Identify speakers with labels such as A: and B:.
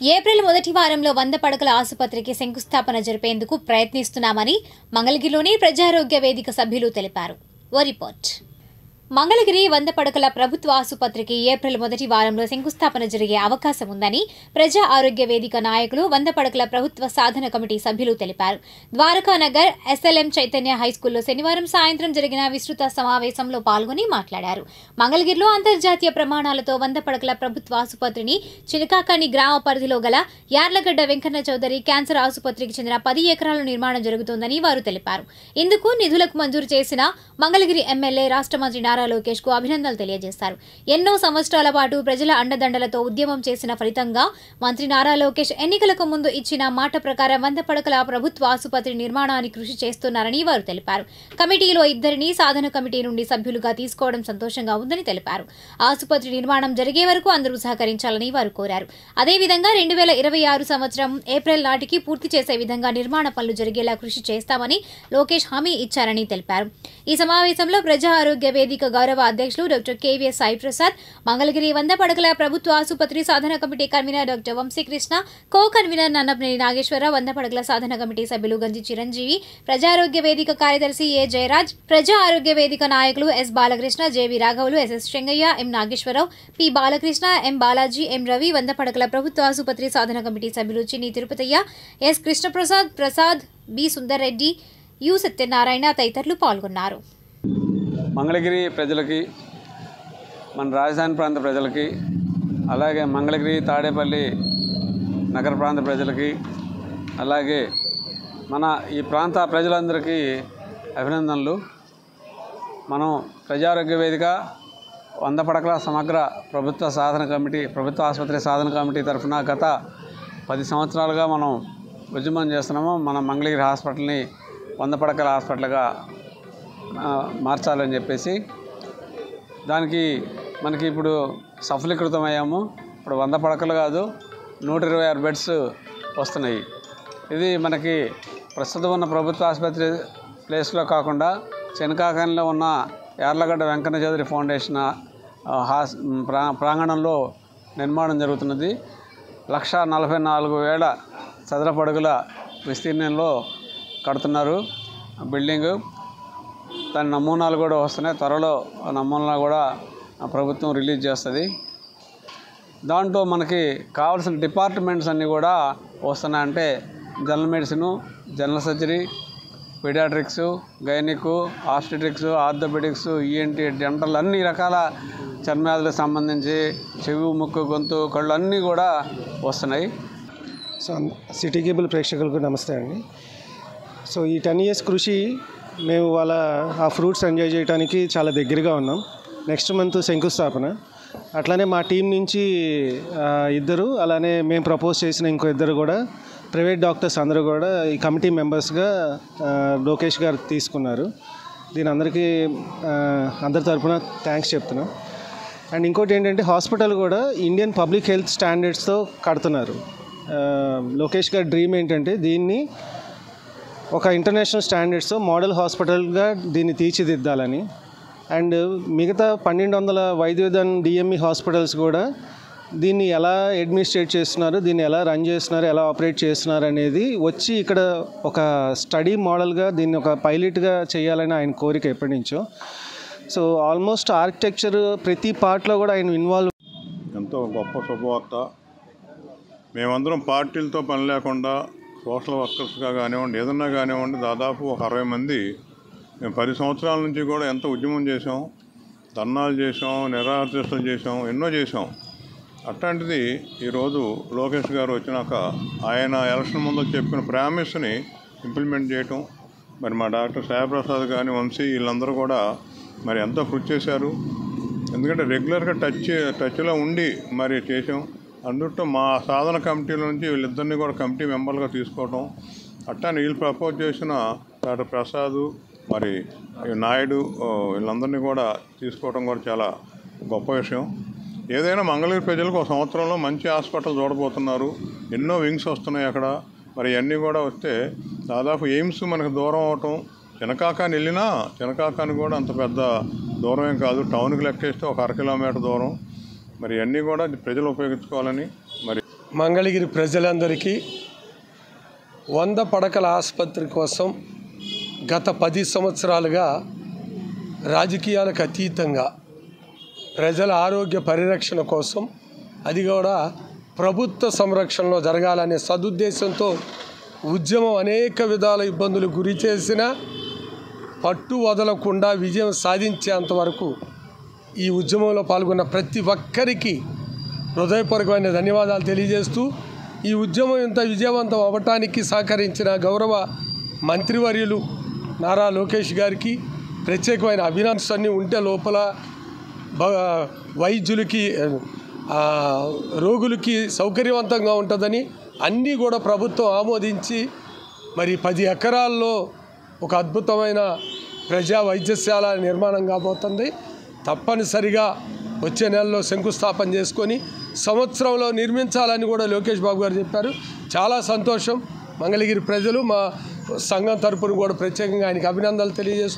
A: April మొదటి వారంలో 100 పడకల ఆసుపత్రికి శంకుస్థాపన జరిపేందుకు ప్రయత్నిస్తున్నామని మంగళగిరిలోని ప్రజారోగ్య వేదిక సభ్యులు తెలిపారు. ఓ రిపోర్ట్. మంగళగిరి 100 పడకల ప్రభుత్వ ఆసుపత్రికి ఏప్రిల్ మొదటి వారంలో శంకుస్థాపన జరిగే అవకాశం ఉందని ప్రజా ఆరోగ్య వేదిక నాయకులు 100 పడకల ప్రభుత్వ సాధన కమిటీ సభ్యులు తెలిపారు. ద్వారకానగర్ ఎస్ఎల్ఎం చైతన్య హైస్కూల్లో శనివారం సాయంత్రం జరిగిన విస్తృత సమావేశంలో పాల్గొని మాట్లాడారు. మంగళగిరిలో అంతర్జాతీయ ప్రమాణాలతో 100 పడకల ప్రభుత్వ ఆసుపత్రిని చినకాకాని గ్రామ పరిధిలో గల యార్లగడ్డ వెంకన్న చౌదరి క్యాన్సర్ ఆసుపత్రికి చెందిన 10 ఎకరాల నిర్మాణం జరుగుతోందని వారు తెలిపారు. ఇందుకు నిధులకు మంజూరు చేసిన మంగళగిరి ఎమ్మెల్యే రాష్ట్ర మంత్రి నారా లోకేష్ కు అభినందనలు తెలియజేశారు. ఎన్నో సంవత్సరాల పాటు ప్రజల అండదండలతో ఉద్యమం చేసిన ఫలితంగా మంత్రి నారా లోకేష్ ఎన్నికలకు ముందు ఇచ్చిన మాట ప్రకారం 100 పడకల ప్రభుత్వ ఆసుపత్రి నిర్మాణానికి కృషి చేస్తున్నారని వారు తెలిపారు. కమిటీలో 2 సాధన కమిటీ నుండి సభ్యులుగా తీసుకోవడం సంతోషంగా ఉందని తెలిపారు. ఆసుపత్రి నిర్మాణం జరిగే వరకు అందరూ సహకరించాలని వారు కోరారు. అదేవిధంగా 2026 సంవత్సరం ఏప్రిల్ నాటికి పూర్తి చేసే విధంగా నిర్మాణ పనులు జరిగేలా కృషి చేస్తామని లోకేష్ హామీ ఇచ్చారని తెలిపారు. ఈ సమావేశంలో ప్రజా ఆరోగ్య వేదిక గౌరవ అధ్యక్షులు డాక్టర్ కేవీఎస్ సాయి ప్రసాద్, మంగళగిరి 100 పడకల ప్రభుత్వ ఆసుపత్రి సాధన committee convener doctor Vamsikrishna, co convener Nannapaneni Nageswararao, 100 పడకల సాధన కమిటీ సభ్యులు గంజి చిరంజీవి, ప్రజారోగ్య వేదిక కార్యదర్శి ఏ జయరాజ్, ప్రజా ఆరోగ్య వేదిక నాయకులు ఎస్ బాలకృష్ణ, జేవి రాఘవులు, SS Chengaiah, M Nageswararao, P Balakrishna, M Balaji, M Ravi, 100 పడకల ప్రభుత్వ ఆసుపత్రి సాధన కమిటీ సభ్యులు Chinni Tirupataiah, S Krishnaprasad Prasad, B Sundar Reddy, U Satyanarayana తదితరులు పాల్గొన్నారు.
B: మంగళగిరి ప్రజలకి, మన రాజధాని ప్రాంత ప్రజలకి, అలాగే మంగళగిరి తాడేపల్లి నగర ప్రాంత ప్రజలకి, అలాగే మన ఈ ప్రాంత ప్రజలందరికీ అభినందనలు. మనం ప్రజారోగ్య వేదిక 100 పడకల సమగ్ర ప్రభుత్వ సాధన కమిటీ, ప్రభుత్వ ఆసుపత్రి సాధన కమిటీ తరఫున గత 10 సంవత్సరాలుగా మనం ఉద్యమం చేస్తున్నాము. మన మంగళగిరి హాస్పిటల్ని 100 పడకల హాస్పిటల్గా మార్చాలని చెప్పేసి దానికి మనకి ఇప్పుడు సఫలీకృతమయ్యాము. ఇప్పుడు 100 పడకలు కాదు, 126 బెడ్స్ వస్తున్నాయి. ఇది మనకి ప్రస్తుతం ఉన్న ప్రభుత్వ ఆసుపత్రి ప్లేస్లో కాకుండా చినకాకానిలో ఉన్న యార్లగడ్డ వెంకన్న చౌదరి ఫౌండేషన్ ప్రాంగణంలో నిర్మాణం జరుగుతున్నది. 1,44,000 చదరపు అడుగుల విస్తీర్ణంలో కడుతున్నారు బిల్డింగు. దాని నమూనాలు కూడా వస్తున్నాయి. త్వరలో నమూనాలు కూడా ప్రభుత్వం రిలీజ్ చేస్తుంది. దాంట్లో మనకి కావాల్సిన డిపార్ట్మెంట్స్ అన్నీ కూడా వస్తున్నాయంటే general medicine, general surgery, paediatrics, gynaec, obstetrics, orthopaedics, ENT, dental, అన్ని రకాల చర్మవ్యాధులకు సంబంధించి చెవి, ముక్కు, గొంతు, కళ్ళు అన్నీ కూడా వస్తున్నాయి.
C: సో సిటీ కేబుల్ ప్రేక్షకులకు నమస్తే అండి. సో ఈ 10 years కృషి మేము వాళ్ళ ఆ ఫ్రూట్స్ ఎంజాయ్ చేయడానికి చాలా దగ్గరగా ఉన్నాం. నెక్స్ట్ మంత్ శంకుస్థాపన. అట్లానే మా టీం నుంచి 2, అలానే మేము ప్రపోజ్ చేసిన ఇంకో 2 కూడా ప్రైవేట్ డాక్టర్స్ అందరూ కూడా ఈ కమిటీ మెంబర్స్గా లోకేష్ గారు తీసుకున్నారు. దీని అందరికీ అందరి తరఫున థ్యాంక్స్ చెప్తున్నాం. అండ్ ఇంకోటి ఏంటంటే హాస్పిటల్ కూడా ఇండియన్ పబ్లిక్ హెల్త్ స్టాండర్డ్స్తో కడుతున్నారు. లోకేష్ గారి డ్రీమ్ ఏంటంటే దీన్ని ఒక ఇంటర్నేషనల్ స్టాండర్డ్స్తో మోడల్ హాస్పిటల్గా దీన్ని తీర్చిదిద్దాలని. అండ్ మిగతా 1200 వైద్యవిధాన్ డిఎంఈ హాస్పిటల్స్ కూడా దీన్ని ఎలా అడ్మినిస్ట్రేట్ చేస్తున్నారు, దీన్ని ఎలా రన్ చేస్తున్నారు, ఎలా ఆపరేట్ చేస్తున్నారు అనేది వచ్చి ఇక్కడ ఒక స్టడీ మోడల్గా దీన్ని ఒక పైలట్గా చేయాలని ఆయన కోరిక ఎప్పటి నుంచో. సో ఆల్మోస్ట్ ఆర్కిటెక్చర్ ప్రతి పార్ట్లో కూడా ఆయన ఇన్వాల్వ్.
D: ఎంతో గొప్ప శుభవార్త. మేమందరం పార్టీలతో పని లేకుండా సోషల్ వర్కర్స్గా కానివ్వండి, ఏదన్నా కానివ్వండి, దాదాపు ఒక 60 మంది మేము 10 సంవత్సరాల నుంచి కూడా ఎంత ఉద్యమం చేసాం, ధర్నాలు చేసాం, నిరాహారదీక్షలు చేసాం, ఎన్నో చేసాం. అట్లాంటిది ఈరోజు లోకేష్ గారు వచ్చినాక ఆయన ఎలక్షన్ ముందు చెప్పిన ప్రామిస్ని ఇంప్లిమెంట్ చేయటం, మరి మా డాక్టర్ సాయిప్రసాద్ కానీ, వంశీ, వీళ్ళందరూ కూడా మరి ఎంతో కృషి చేశారు. ఎందుకంటే రెగ్యులర్గా టచ్లో ఉండి మరి చేసాం. అందులో మా సాధన కమిటీల నుంచి వీళ్ళిద్దరిని కూడా కమిటీ మెంబర్లుగా తీసుకోవటం, అట్లానే వీళ్ళు ప్రపోజ్ చేసిన డాక్టర్ ప్రసాద్, మరి నాయుడు, వీళ్ళందరినీ కూడా తీసుకోవడం కూడా చాలా గొప్ప విషయం. ఏదైనా మంగళగిరి ప్రజలకు ఒక సంవత్సరంలో మంచి హాస్పిటల్ చూడబోతున్నారు. ఎన్నో వింగ్స్ వస్తున్నాయి అక్కడ. మరి ఇవన్నీ కూడా వస్తే దాదాపు ఎయిమ్స్ మనకు దూరం అవటం, చినకాకాని వెళ్ళినా చినకాకాని కూడా అంత పెద్ద దూరమేం కాదు. టౌన్కి లెక్కేస్తే ఒక 1/2 కిలోమీటర్ దూరం. మరి అన్నీ కూడా ప్రజలు ఉపయోగించుకోవాలని మరి
E: మంగళగిరి ప్రజలందరికీ 100 పడకల ఆసుపత్రి కోసం గత 10 సంవత్సరాలుగా రాజకీయాలకు అతీతంగా ప్రజల ఆరోగ్య పరిరక్షణ కోసం, అది కూడా ప్రభుత్వ సంరక్షణలో జరగాలనే సదుద్దేశంతో ఉద్యమం అనేక విధాల ఇబ్బందులు గురి చేసిన పట్టు వదలకుండా విజయం సాధించేంత వరకు ఈ ఉద్యమంలో పాల్గొన్న ప్రతి ఒక్కరికి హృదయపూర్వకమైన ధన్యవాదాలు తెలియజేస్తూ, ఈ ఉద్యమం ఇంత విజయవంతం అవ్వటానికి సహకరించిన గౌరవ మంత్రివర్యులు నారా లోకేష్ గారికి ప్రత్యేకమైన అభినందనలు ఉంటే లోపల వైద్యులకి రోగులకి సౌకర్యవంతంగా ఉంటుందని అన్నీ కూడా ప్రభుత్వం ఆమోదించి మరి 10 ఎకరాల్లో ఒక అద్భుతమైన ప్రజా వైద్యశాల నిర్మాణం కాబోతుంది. తప్పనిసరిగా వచ్చే నెలలో శంకుస్థాపన చేసుకొని సంవత్సరంలో నిర్మించాలని కూడా లోకేష్ బాబు గారు చెప్పారు. చాలా సంతోషం. మంగళగిరి ప్రజలు మా సంఘం తరపున కూడా ప్రత్యేకంగా ఆయనకి అభినందనలు తెలియజేస్తూ